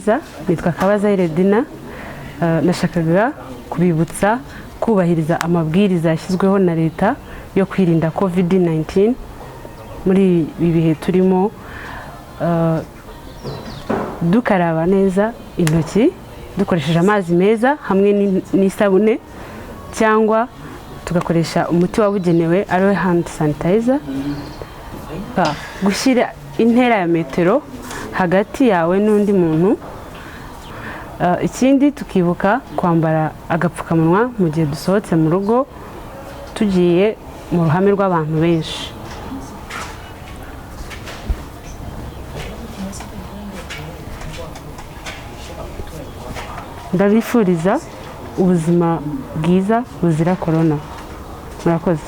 neza, nitwa Twirinde. Nashakaga kubibutsa kubahiriza amabwiriza yashyizweho na leta yo kwirinda Covid-19 muri ibi bihe turimo, dukaraba neza intoki dukoresheje amazi meza hamwe n'isabune, cyangwa tugakoresha umuti wabugenewe ariwe hand sanitizer, gushyira intera ya metero hagati yawe n'undi muntu. Ikindi tukibuka kwambara agapfukamunwa mu gihe dusohotse mu rugo tugiye mu ruhame rw'abantu benshi. Ndabifuriza ubuzima bwiza buzira corona. Murakoze.